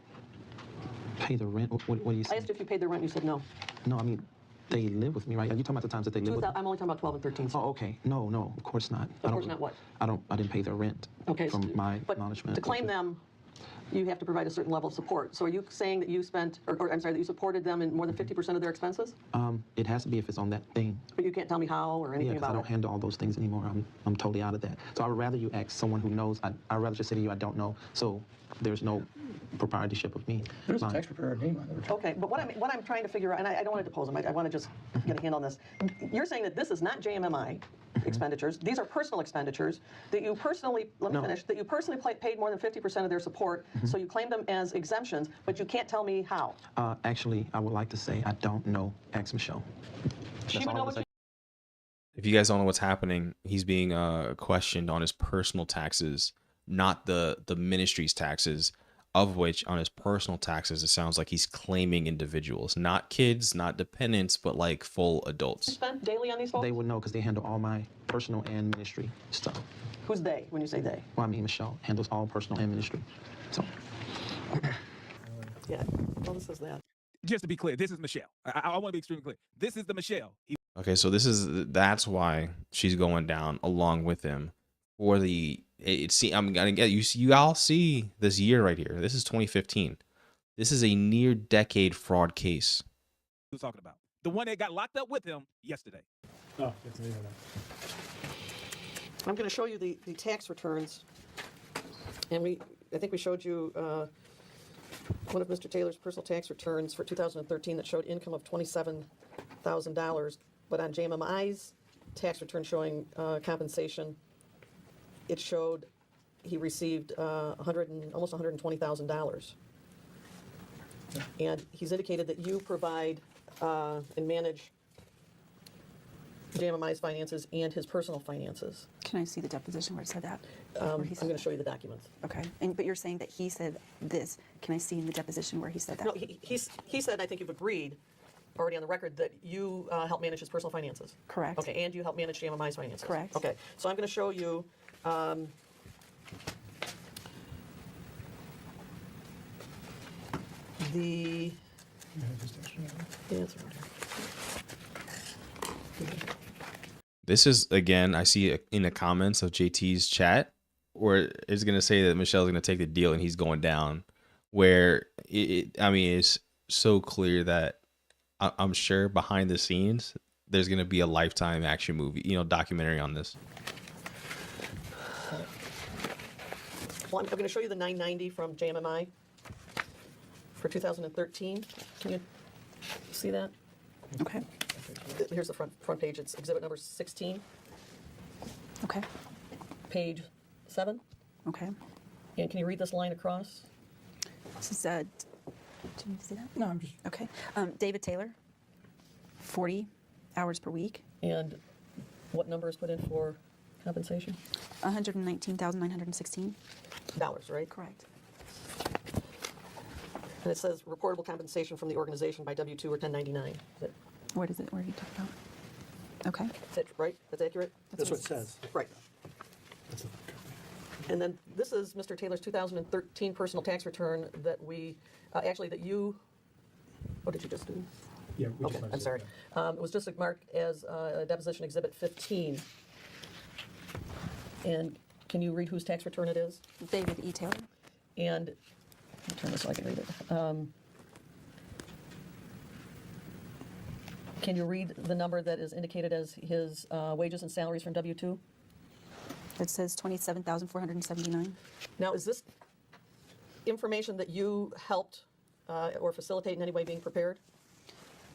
Pay the rent? What do you I say? asked you if you paid their rent, you said no. No, I mean, they live with me, right? Are you talking about the times that they live with me? I'm only talking about 12 and 13. Oh, okay. No, of course not. Of course not what? I didn't pay their rent. Okay, From my but acknowledgement. to claim them, you have to provide a certain level of support. So are you saying that you spent, or I'm sorry, that you supported them in more than 50% of their expenses? It has to be if it's on that thing. But you can't tell me how or Yeah, anything because I about don't it? handle all those things anymore. I'm totally out of that. So I would rather you ask someone who knows. I'd rather just say to you, I don't know. So there's no proprietorship of me. There's a Mine. tax preparer name on there. Okay, but what I'm trying to figure out, and I don't want to depose him, I want to just get a handle on this. You're saying that this is not JMMI expenditures. These are personal expenditures that you personally, let me finish, that you personally paid more than 50% of their support, so you claim them as exemptions, but you can't tell me how. Actually, I would like to say I don't know. Ask Michelle. She That's would all know I what would say. If you guys don't know what's happening, he's being questioned on his personal taxes, not the ministry's taxes, of which on his personal taxes, it sounds like he's claiming individuals, not kids, not dependents, but like full You adults. spent daily on these folks? They would know because they handle all my personal and ministry stuff. Who's they, when you say they? Well, I mean, Michelle handles all personal and ministry. So. Yeah, well, this is that. Just to be clear, this is Michelle. I want to be extremely clear. This is the Michelle. Okay, so that's why she's going down along with him for the. I'm gonna get you all see this year right here. This is 2015. This is a near decade fraud case. Who was talking about? The one that got locked up with him yesterday. Oh, it's an internet. I'm going to show you the tax returns, and I think we showed you one of Mr. Taylor's personal tax returns for 2013 that showed income of $27,000, but on JMMI's tax return showing compensation, it showed he received almost $120,000. And he's indicated that you provide and manage JMMI's finances and his personal finances. Can I see the deposition where it said that? I'm going to show you the documents. Okay, but you're saying that he said this. Can I see in the deposition where he said that? No, he said, I think you've agreed already on the record that you help manage his personal finances. Correct. Okay, and you help manage JMMI's finances. Correct. Okay, so I'm going to show you the. Yeah, it's right here. This is, again, I see in the comments of JT's chat where it's going to say that Michelle's going to take the deal and he's going down, where I mean, it's so clear that I'm sure behind the scenes, there's going to be a Lifetime action movie, documentary on this. Well, I'm going to show you the 990 from JMMI for 2013. Can you see that? Okay. Here's the front page. It's exhibit number 16. Okay. Page 7. Okay. And can you read this line across? This is, do you need to see that? No, I'm just. Okay. David Taylor, 40 hours per week. And what number is put in for compensation? $119,916. Right? Correct. And it says reportable compensation from the organization by W-2 or 1099. Where does it? Where are you talking about? Okay. Is that right? That's accurate? That's what it says. Right. And then this is Mr. Taylor's 2013 personal tax return that we, that you, what did you just do? Yeah, we Okay, I'm sorry. It was just marked as deposition exhibit 15. And can you read whose tax return it is? David E. Taylor. And turn this so I can read it. Can you read the number that is indicated as his wages and salaries from W-2? It says 27,479. Now, is this information that you helped or facilitate in any way being prepared?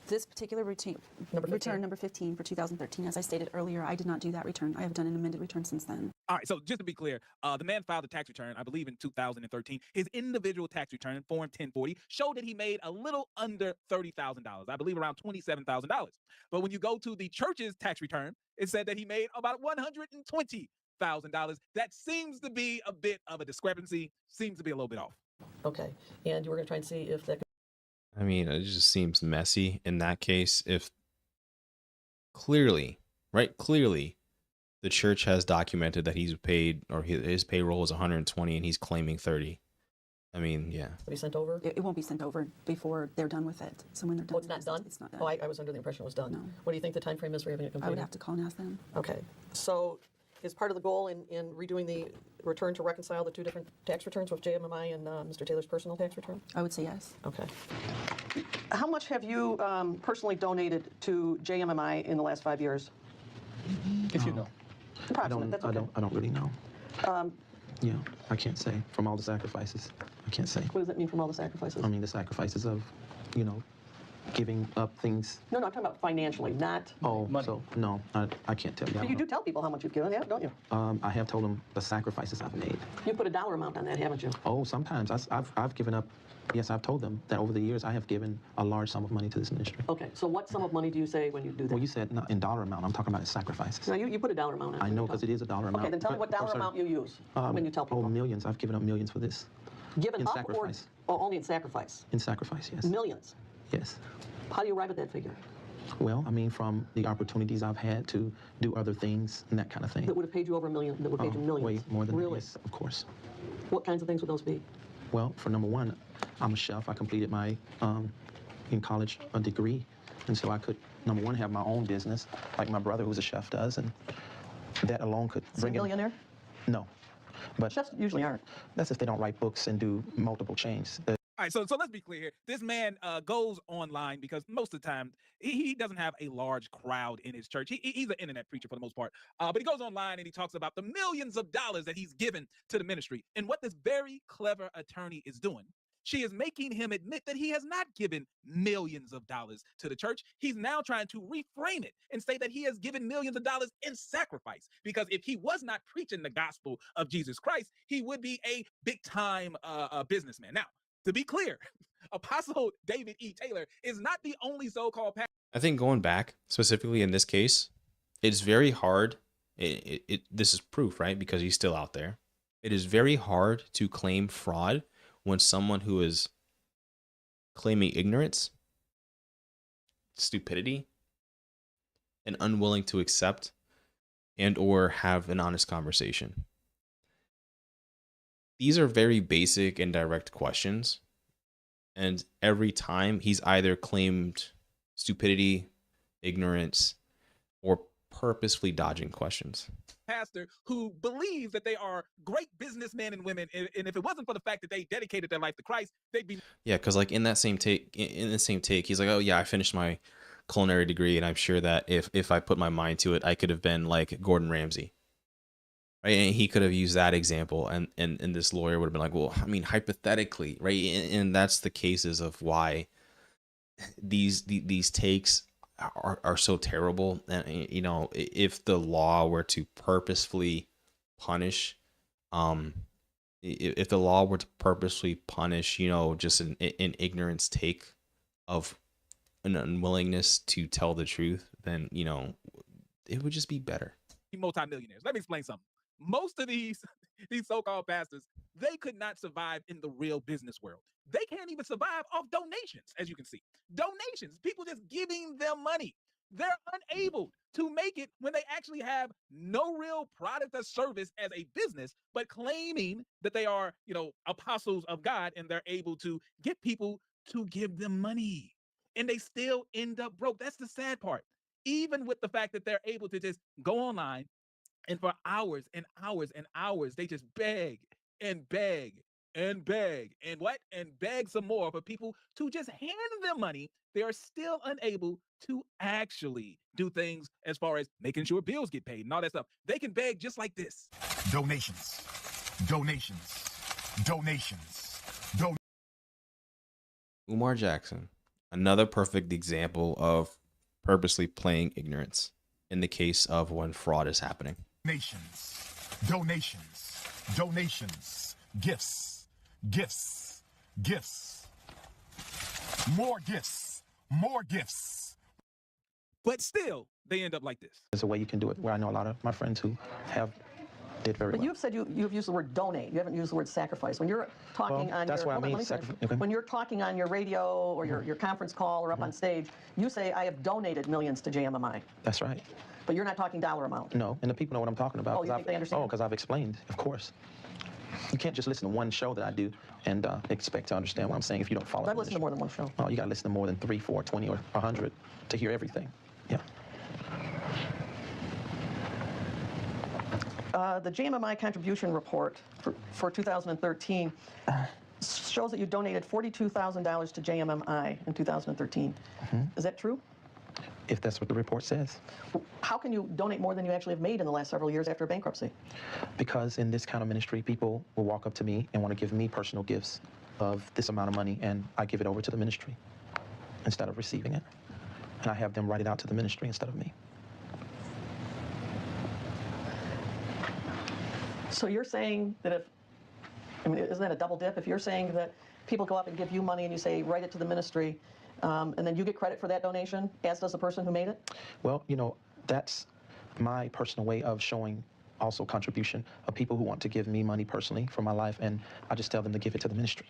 This particular return number 15 for 2013, as I stated earlier, I did not do that return. I have done an amended return since then. All right, so just to be clear, the man filed a tax return, I believe in 2013. His individual tax return, Form 1040, showed that he made a little under $30,000, I believe around $27,000. But when you go to the church's tax return, it said that he made about $120,000. That seems to be a bit of a discrepancy, seems to be a little bit off. Okay, and you were going to try and see if that could... I mean, it just seems messy in that case. If clearly, the church has documented that he's paid, or his payroll is 120 and he's claiming 30. I mean, yeah. Will be sent over? It won't be sent over before they're done with it. So when they're done, it's not done? It's not done. Oh, I was under the impression it was done. No. What do you think the time frame is for having it completed? I would have to call and ask them. Okay, so is part of the goal in redoing the return to reconcile the two different tax returns with JMMI and Mr. Taylor's personal tax return? I would say yes. Okay. How much have you personally donated to JMMI in the last 5 years? If you know. Approximately, that's okay. I don't really know. Yeah, I can't say. From all the sacrifices, I can't say. What does that mean from all the sacrifices? I mean, the sacrifices of, giving up things. No, I'm talking about financially, not... Oh, so, no, I can't tell you. But you do tell people how much you've given, yeah, don't you? I have told them the sacrifices I've made. You put a dollar amount on that, haven't you? Oh, sometimes. I've given up. Yes, I've told them that over the years I have given a large sum of money to this ministry. Okay, so what sum of money do you say when you do that? Well, you said not in dollar amount. I'm talking about sacrifices. No, you put a dollar amount on it. I know, because it is a dollar amount. Okay, then tell me what dollar amount you use when you tell people. Oh, millions. I've given up millions for this. Given in up sacrifice. Or only in sacrifice? In sacrifice, yes. Millions? Yes. How do you arrive at that figure? Well, I mean, from the opportunities I've had to do other things and that kind of thing. That would have paid you over $1 million, that would have paid you millions? Way more than really? that, yes, of course. What kinds of things would those be? Well, for number one, I'm a chef. I completed my, in college, a degree. And so I could, number one, have my own business, like my brother who's a chef does, and that alone could bring in... Is he a millionaire? No. But chefs usually aren't. That's if they don't write books and do multiple chains. All right, so let's be clear here. This man goes online because most of the time he doesn't have a large crowd in his church. He's an internet preacher for the most part, but he goes online and he talks about the millions of dollars that he's given to the ministry. And what this very clever attorney is doing, she is making him admit that he has not given millions of dollars to the church. He's now trying to reframe it and say that he has given millions of dollars in sacrifice, because if he was not preaching the gospel of Jesus Christ, he would be a big-time businessman. Now, to be clear, Apostle David E. Taylor is not the only so-called pastor. I think going back, specifically in this case, it's very hard. This is proof, right? Because he's still out there. It is very hard to claim fraud when someone who is claiming ignorance, stupidity, and unwilling to accept and or have an honest conversation. These are very basic and direct questions. And every time he's either claimed stupidity, ignorance, or purposefully dodging questions. Pastor who believes that they are great businessmen and women, and if it wasn't for the fact that they dedicated their life to Christ, they'd be... Yeah, because like in the same take, he's like, oh yeah, I finished my culinary degree, and I'm sure that if I put my mind to it, I could have been like Gordon Ramsay. Right? And he could have used that example, and this lawyer would have been like, well, I mean, hypothetically, right? And that's the cases of why these takes are so terrible. And if the law were to purposefully punish, if the law were to purposely punish, just an ignorance take of an unwillingness to tell the truth, then it would just be better. Multimillionaires. Let me explain something. Most of these so-called pastors, they could not survive in the real business world. They can't even survive off donations, as you can see. Donations, people just giving them money. They're unable to make it when they actually have no real product or service as a business, but claiming that they are, apostles of God, and they're able to get people to give them money. And they still end up broke. That's the sad part. Even with the fact that they're able to just go online, and for hours and hours and hours, they just beg and beg and beg and what? And beg some more for people to just hand them money. They are still unable to actually do things as far as making sure bills get paid and all that stuff. They can beg just like this. Donations. Donations. Donations. Umar Jackson, another perfect example of purposely playing ignorance in the case of when fraud is happening. Donations. Donations. Donations. Gifts. Gifts. Gifts. More gifts. More gifts. But still, they end up like this. There's a way you can do it where I know a lot of my friends who have did very But well. you've said you've used the word donate. You haven't used the word sacrifice. When you're talking on that's your, what I hold on, mean, let me finish. okay. When you're talking on your radio or your conference call or up on stage, you say, I have donated millions to JMMI. That's right. But you're not talking dollar amount. No, and the people know what I'm talking about. Oh, you think they understand? Oh, because I've explained, of course. You can't just listen to one show that I do and expect to understand what I'm saying if you don't follow. I've listened to more than one show. Oh, you got to listen to more than 3, 4, 20, or 100 to hear everything. Yeah. The JMMI contribution report for 2013 shows that you donated $42,000 to JMMI in 2013. Is that true? If that's what the report says. How can you donate more than you actually have made in the last several years after bankruptcy? Because in this kind of ministry, people will walk up to me and want to give me personal gifts of this amount of money, and I give it over to the ministry instead of receiving it. And I have them write it out to the ministry instead of me. So you're saying that if, I mean, isn't that a double dip? If you're saying that people go up and give you money and you say, write it to the ministry, and then you get credit for that donation, as does the person who made it? Well, you know, that's my personal way of showing also contribution of people who want to give me money personally for my life, and I just tell them to give it to the ministry.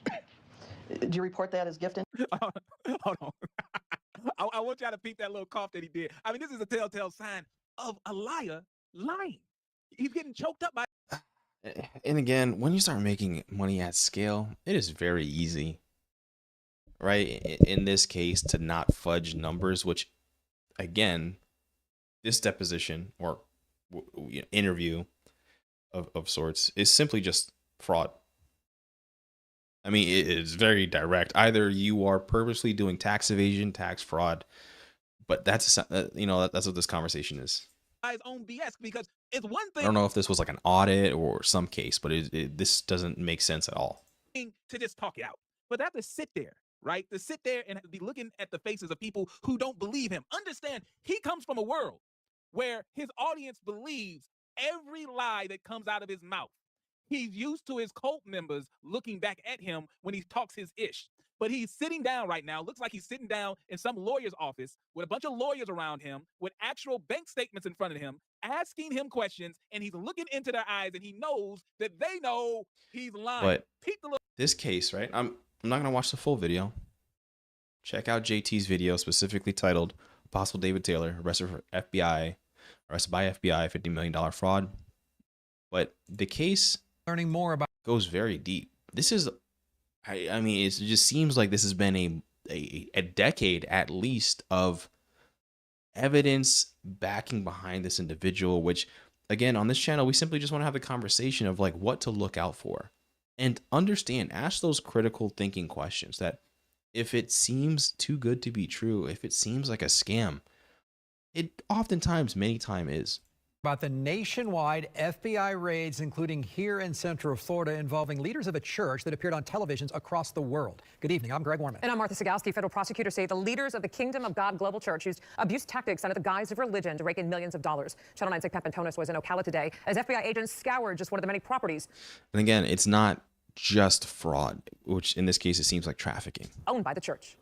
Do you report that as gifting? Hold on. I want y'all to peep that little cough that he did. I mean, this is a telltale sign of a liar lying. He's getting choked up by... And again, when you start making money at scale, it is very easy, right? In this case, to not fudge numbers, which, again, this deposition or interview of sorts is simply just fraud. I mean, it is very direct. Either you are purposely doing tax evasion, tax fraud, but that's that's what this conversation is. His own BS, because it's one thing. I don't know if this was like an audit or some case, but this doesn't make sense at all. To just talk it out, but they have to sit there, right? To sit there and be looking at the faces of people who don't believe him. Understand, he comes from a world where his audience believes every lie that comes out of his mouth. He's used to his cult members looking back at him when he talks his ish. But he's sitting down right now. Looks like he's sitting down in some lawyer's office with a bunch of lawyers around him, with actual bank statements in front of him, asking him questions, and he's looking into their eyes, and he knows that they know he's lying. But this case, right? I'm not gonna watch the full video. Check out JT's video, specifically titled "Apostle David Taylor arrested by FBI, $50 million fraud." But the case, learning more about, goes very deep. This is. I mean, it just seems like this has been a decade at least of evidence backing behind this individual, which, again, on this channel, we simply just want to have the conversation of like what to look out for and understand, ask those critical thinking questions that if it seems too good to be true, if it seems like a scam, it oftentimes, many times is. About the nationwide FBI raids, including here in Central Florida, involving leaders of a church that appeared on televisions across the world. Good evening. I'm Greg Warman. And I'm Martha Sigalski. Federal prosecutors say the leaders of the Kingdom of God Global Church used abuse tactics under the guise of religion to rake in millions of dollars. Channel 9's Nick Papantonis was in Ocala today as FBI agents scoured just one of the many properties. And again, it's not just fraud, which in this case, it seems like trafficking. Owned by the church.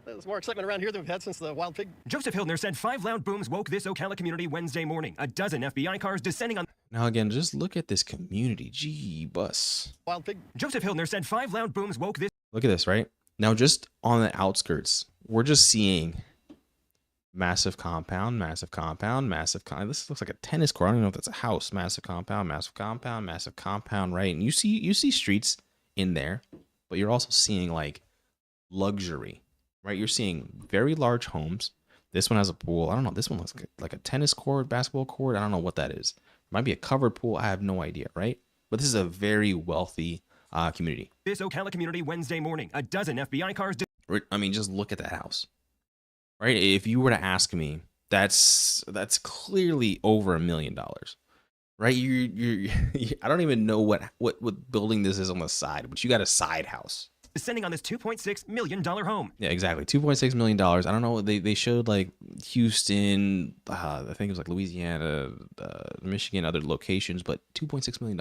There's more excitement around here than we've had since the Wild Pig. Joseph Hildner said 5 loud booms woke this Ocala community Wednesday morning. A dozen FBI cars descending on... Now again, just look at this community. Gee, bus. Wild Pig. Joseph Hildner said 5 loud booms woke this... Look at this, right? Now just on the outskirts, we're just seeing massive compound, massive compound, massive compound. This looks like a tennis court. I don't know if that's a house. Massive compound, massive compound, massive compound, right? And you see streets in there, but you're also seeing like luxury. Right, you're seeing very large homes. This one has a pool. I don't know. This one looks like a tennis court, basketball court. I don't know what that is. It might be a covered pool. I have no idea, right? But this is a very wealthy community. This Ocala community Wednesday morning. A dozen FBI cars. I mean, just look at that house, right? If you were to ask me, that's clearly over $1 million, right? You I don't even know what building this is on the side, but you got a side house. Descending on this $2.6 million home. Yeah, exactly. $2.6 million. I don't know. They showed like Houston, I think it was like Louisiana, Michigan, other locations, but $2.6 million.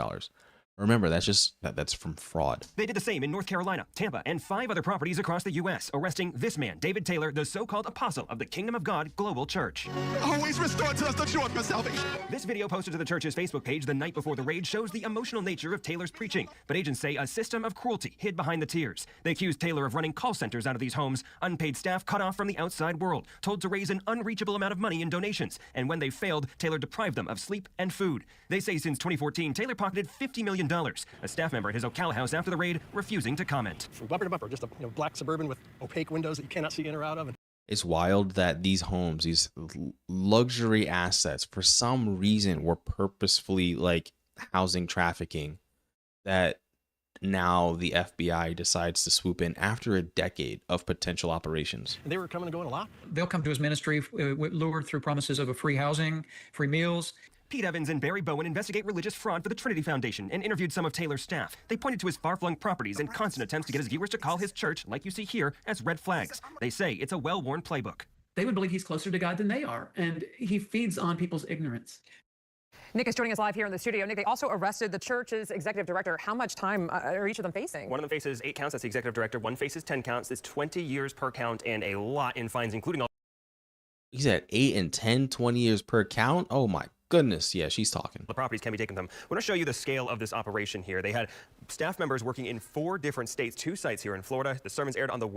Remember, that's from fraud. They did the same in North Carolina, Tampa, and 5 other properties across the U.S., arresting this man, David Taylor, the so-called apostle of the Kingdom of God Global Church. Always restore to us the joy of your salvation. This video posted to the church's Facebook page the night before the raid shows the emotional nature of Taylor's preaching, but agents say a system of cruelty hid behind the tears. They accused Taylor of running call centers out of these homes, unpaid staff cut off from the outside world, told to raise an unreachable amount of money in donations, and when they failed, Taylor deprived them of sleep and food. They say since 2014, Taylor pocketed $50 million. A staff member at his Ocala house after the raid refusing to comment. From bumper to bumper, just a black Suburban with opaque windows that you cannot see in or out of. It's wild that these homes, these luxury assets, for some reason were purposefully like housing trafficking, that now the FBI decides to swoop in after a decade of potential operations. They were coming and going a lot. They'll come to his ministry lured through promises of a free housing, free meals. Pete Evans and Barry Bowen investigate religious fraud for the Trinity Foundation and interviewed some of Taylor's staff. They pointed to his far-flung properties and constant attempts to get his viewers to call his church, like you see here, as red flags. They say it's a well-worn playbook. They would believe he's closer to God than they are, and he feeds on people's ignorance. Nick is joining us live here in the studio. Nick, they also arrested the church's executive director. How much time are each of them facing? One of them faces 8 counts. That's the executive director. One faces 10 counts. It's 20 years per count and a lot in fines, including all. He said 8 and 10, 20 years per count. Oh my goodness. Yeah, she's talking. The properties can be taken from them. I want to show you the scale of this operation here. They had staff members working in 4 different states, 2 sites here in Florida. The sermons aired on the.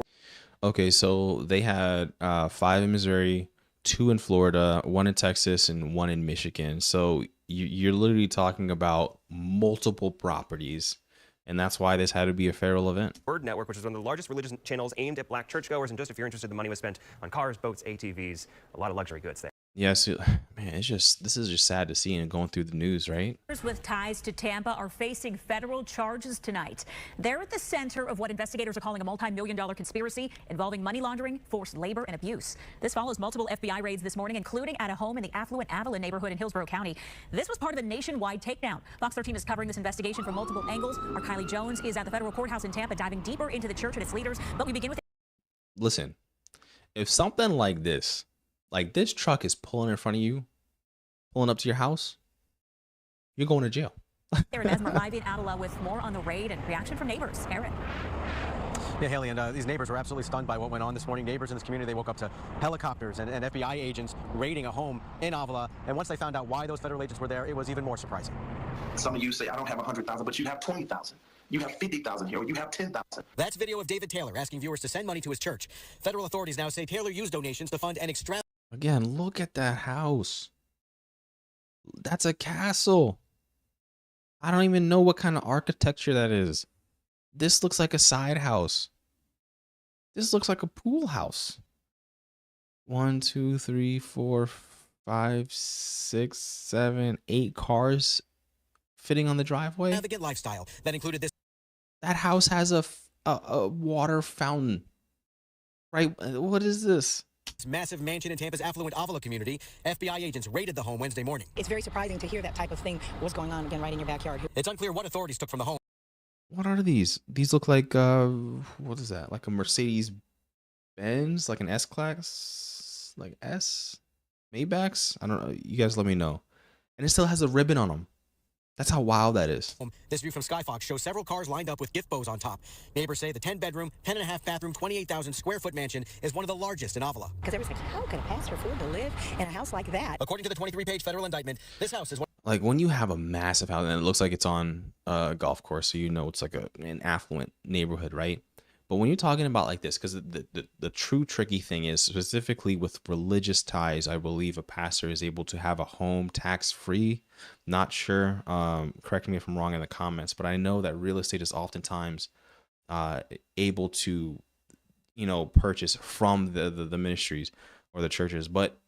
Okay, so they had 5 in Missouri, 2 in Florida, 1 in Texas, and 1 in Michigan. So you're literally talking about multiple properties, and that's why this had to be a federal event. Word Network, which is one of the largest religious channels aimed at black churchgoers, and just if you're interested, the money was spent on cars, boats, ATVs, a lot of luxury goods there. Yes, man, this is just sad to see and going through the news, right? With ties to Tampa are facing federal charges tonight. They're at the center of what investigators are calling a multi-million-dollar conspiracy involving money laundering, forced labor, and abuse. This follows multiple FBI raids this morning, including at a home in the affluent Avalon neighborhood in Hillsborough County. This was part of a nationwide takedown. Fox 13 is covering this investigation from multiple angles. Our Kylie Jones is at the federal courthouse in Tampa, diving deeper into the church and its leaders. But we begin with. Listen, if something like this truck is pulling in front of you, pulling up to your house, you're going to jail. Aaron Mesmer live in Avila with more on the raid and reaction from neighbors. Aaron. Yeah, Haley, and these neighbors were absolutely stunned by what went on this morning. Neighbors in this community, they woke up to helicopters and FBI agents raiding a home in Avila. And once they found out why those federal agents were there, it was even more surprising. Some of you say, I don't have 100,000, but you have 20,000. You have 50,000 here, or you have 10,000. That's video of David Taylor asking viewers to send money to his church. Federal authorities now say Taylor used donations to fund an extravagant. Again, look at that house. That's a castle. I don't even know what kind of architecture that is. This looks like a side house. This looks like a pool house. 1, 2, 3, 4, 5, 6, 7, 8 cars fitting on the driveway. Extravagant lifestyle that included this. That house has a water fountain. Right? What is this? Massive mansion in Tampa's affluent Avila community. FBI agents raided the home Wednesday morning. It's very surprising to hear that type of thing was going on again right in your backyard. It's unclear what authorities took from the home. What are these? These look like what is that? Like a Mercedes Benz, like an S-Class, like S Maybachs? I don't know. You guys let me know. And it still has a ribbon on them. That's how wild that is. This view from Skyfox shows several cars lined up with gift bows on top. Neighbors say the 10-bedroom, 10.5 bathroom, 28,000 square foot mansion is one of the largest in Avila. Because everyone's like, how can a pastor afford to live in a house like that? According to the 23-page federal indictment, this house is one. Like when you have a massive house and it looks like it's on a golf course, so you know it's like an affluent neighborhood, right? But when you're talking about like this, because the true tricky thing is specifically with religious ties, I believe a pastor is able to have a home tax-free. Not sure. Correct me if I'm wrong in the comments, but I know that real estate is oftentimes able to, purchase from the ministries or the churches. But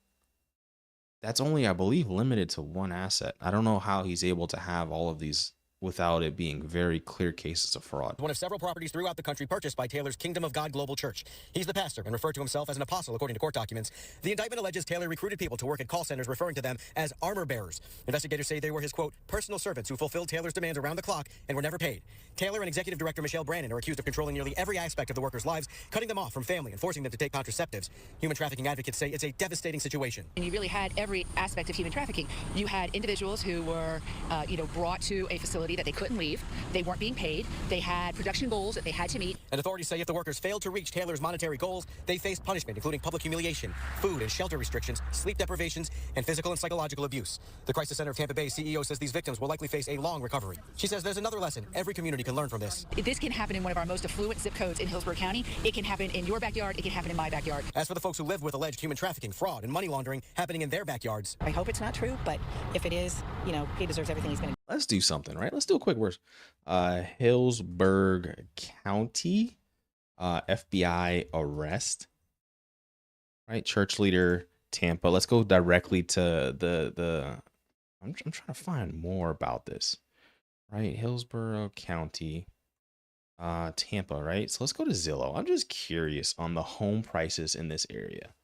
that's only, I believe, limited to one asset. I don't know how he's able to have all of these without it being very clear cases of fraud. One of several properties throughout the country purchased by Taylor's Kingdom of God Global Church. He's the pastor and referred to himself as an apostle, according to court documents. The indictment alleges Taylor recruited people to work at call centers, referring to them as armor bearers. Investigators say they were his, quote, personal servants who fulfilled Taylor's demands around the clock and were never paid. Taylor and executive director Michelle Brannon are accused of controlling nearly every aspect of the workers' lives, cutting them off from family and forcing them to take contraceptives. Human trafficking advocates say it's a devastating situation. And you really had every aspect of human trafficking. You had individuals who were, brought to a facility that they couldn't leave. They weren't being paid. They had production goals that they had to meet. And authorities say if the workers failed to reach Taylor's monetary goals, they faced punishment, including public humiliation, food and shelter restrictions, sleep deprivations, and physical and psychological abuse. The Crisis Center of Tampa Bay CEO says these victims will likely face a long recovery. She says there's another lesson every community can learn from this. This can happen in one of our most affluent zip codes in Hillsborough County. It can happen in your backyard. It can happen in my backyard. As for the folks who live with alleged human trafficking, fraud, and money laundering happening in their backyards, I hope it's not true, but if it is, he deserves everything he's going to. Let's do something, right? Let's do a quick verse. Hillsborough County, FBI arrest, right? Church leader, Tampa. Let's go directly to the I'm trying to find more about this, right? Hillsborough County, Tampa, right? So let's go to Zillow. I'm just curious on the home prices in this area.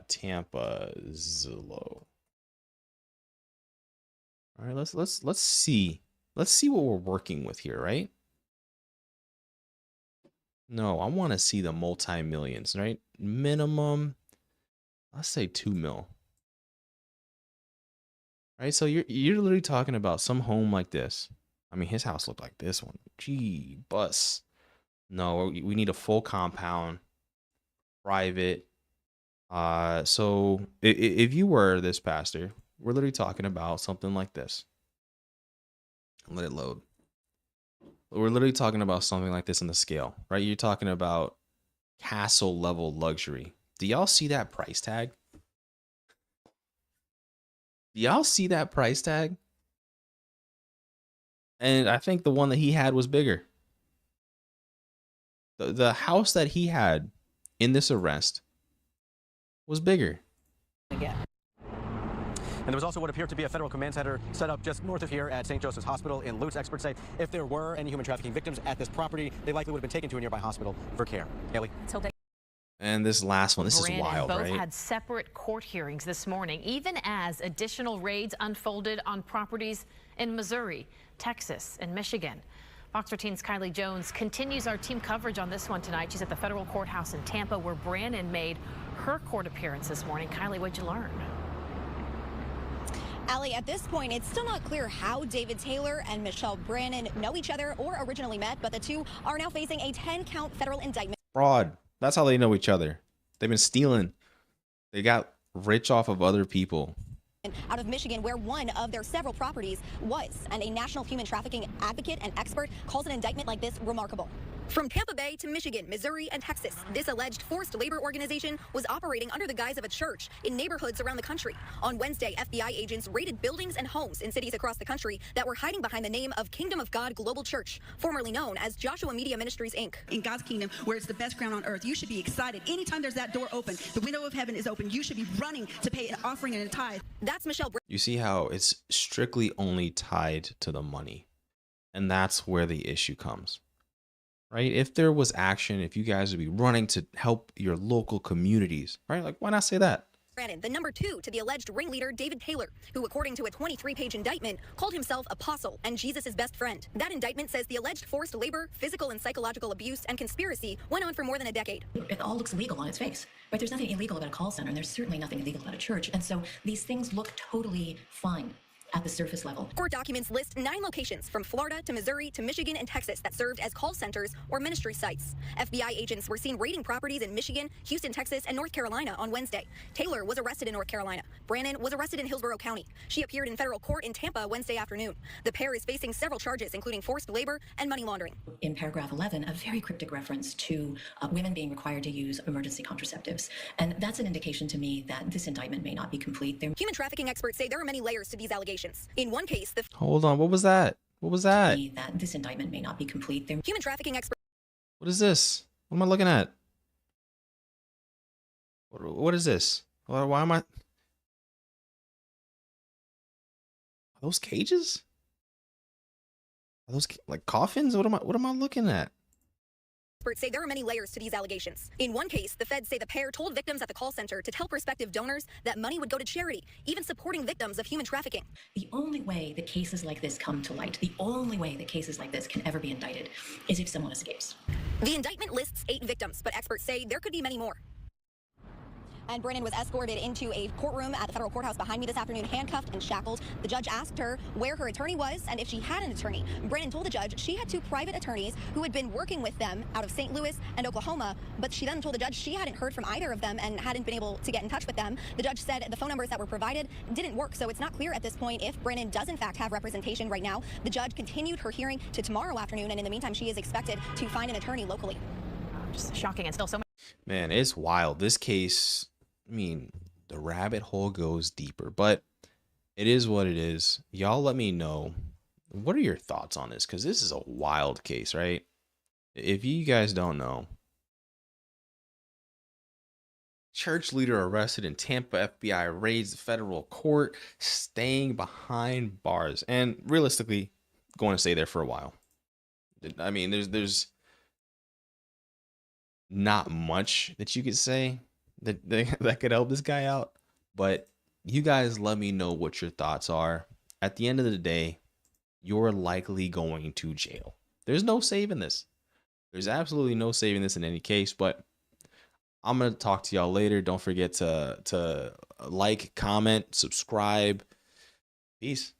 Tampa, Zillow. All right, let's see. Let's see what we're working with here, right? No, I want to see the multi-millions, right? Minimum, let's say 2 mil. Right? So you're literally talking about some home like this. I mean, his house looked like this one. Gee, bus. No, we need a full compound, private. So if you were this pastor, we're literally talking about something like this. Let it load. We're literally talking about something like this on the scale, right? You're talking about castle level luxury. Do y'all see that price tag? Do y'all see that price tag? And I think the one that he had was bigger. The house that he had in this arrest was bigger. And there was also what appeared to be a federal command center set up just north of here at St. Joseph's Hospital in Lutz. Experts say if there were any human trafficking victims at this property, they likely would have been taken to a nearby hospital for care. Haley? And this last one, this is Brannon wild, both right? had separate court hearings this morning, even as additional raids unfolded on properties in Missouri, Texas, and Michigan. Fox 13's Kylie Jones continues our team coverage on this one tonight. She's at the federal courthouse in Tampa, where Brannon made her court appearance this morning. Kylie, what'd you learn? Allie, at this point, it's still not clear how David Taylor and Michelle Brannon know each other or originally met, but the two are now facing a 10-count federal indictment. Fraud. That's how they know each other. They've been stealing. They got rich off of other people. Out of Michigan, where one of their several properties was, and a national human trafficking advocate and expert calls an indictment like this remarkable. From Tampa Bay to Michigan, Missouri, and Texas, this alleged forced labor organization was operating under the guise of a church in neighborhoods around the country. On Wednesday, FBI agents raided buildings and homes in cities across the country that were hiding behind the name of Kingdom of God Global Church, formerly known as Joshua Media Ministries, Inc. In God's kingdom, where it's the best crown on earth, you should be excited. Anytime there's that door open, the window of heaven is open, you should be running to pay an offering and a tithe. That's Michelle You see how it's strictly only tied to the money. And that's where the issue comes. Right? If there was action, if you guys would be running to help your local communities, right? Like, why not say that? Brannon, the number two to the alleged ringleader David Taylor, who, according to a 23-page indictment, called himself apostle and Jesus' best friend. That indictment says the alleged forced labor, physical and psychological abuse, and conspiracy went on for more than a decade. It all looks legal on its face, right? There's nothing illegal about a call center, and there's certainly nothing illegal about a church. And so these things look totally fine at the surface level. Court documents list 9 locations from Florida to Missouri to Michigan and Texas that served as call centers or ministry sites. FBI agents were seen raiding properties in Michigan, Houston, Texas, and North Carolina on Wednesday. Taylor was arrested in North Carolina. Brannon was arrested in Hillsborough County. She appeared in federal court in Tampa Wednesday afternoon. The pair is facing several charges, including forced labor and money laundering. In paragraph 11, a very cryptic reference to women being required to use emergency contraceptives. And that's an indication to me that this indictment may not be complete. Human trafficking experts say there are many layers to these allegations. In one case, the Hold on. What was that? What was that? That this indictment may not be complete. Human trafficking expert. What is this? What am I looking at? What is this? Why am I? Are those cages? Are those like coffins? What am I looking at? Experts say there are many layers to these allegations. In one case, the feds say the pair told victims at the call center to tell prospective donors that money would go to charity, even supporting victims of human trafficking. The only way that cases like this come to light, the only way that cases like this can ever be indicted, is if someone escapes. The indictment lists 8 victims, but experts say there could be many more. And Brennan was escorted into a courtroom at the federal courthouse behind me this afternoon, handcuffed and shackled. The judge asked her where her attorney was and if she had an attorney. Brennan told the judge she had 2 private attorneys who had been working with them out of St. Louis and Oklahoma, but she then told the judge she hadn't heard from either of them and hadn't been able to get in touch with them. The judge said the phone numbers that were provided didn't work, so it's not clear at this point if Brennan does in fact have representation right now. The judge continued her hearing to tomorrow afternoon, and in the meantime, she is expected to find an attorney locally. Just shocking, and still so much. Man, it's wild. This case, I mean, the rabbit hole goes deeper, but it is what it is. Y'all let me know. What are your thoughts on this? Because this is a wild case, right? If you guys don't know, church leader arrested in Tampa, FBI raids the federal court, staying behind bars, and realistically, going to stay there for a while. I mean, there's not much that you could say that could help this guy out, but you guys let me know what your thoughts are. At the end of the day, you're likely going to jail. There's no saving this. There's absolutely no saving this in any case, but I'm going to talk to y'all later. Don't forget to like, comment, subscribe. Peace.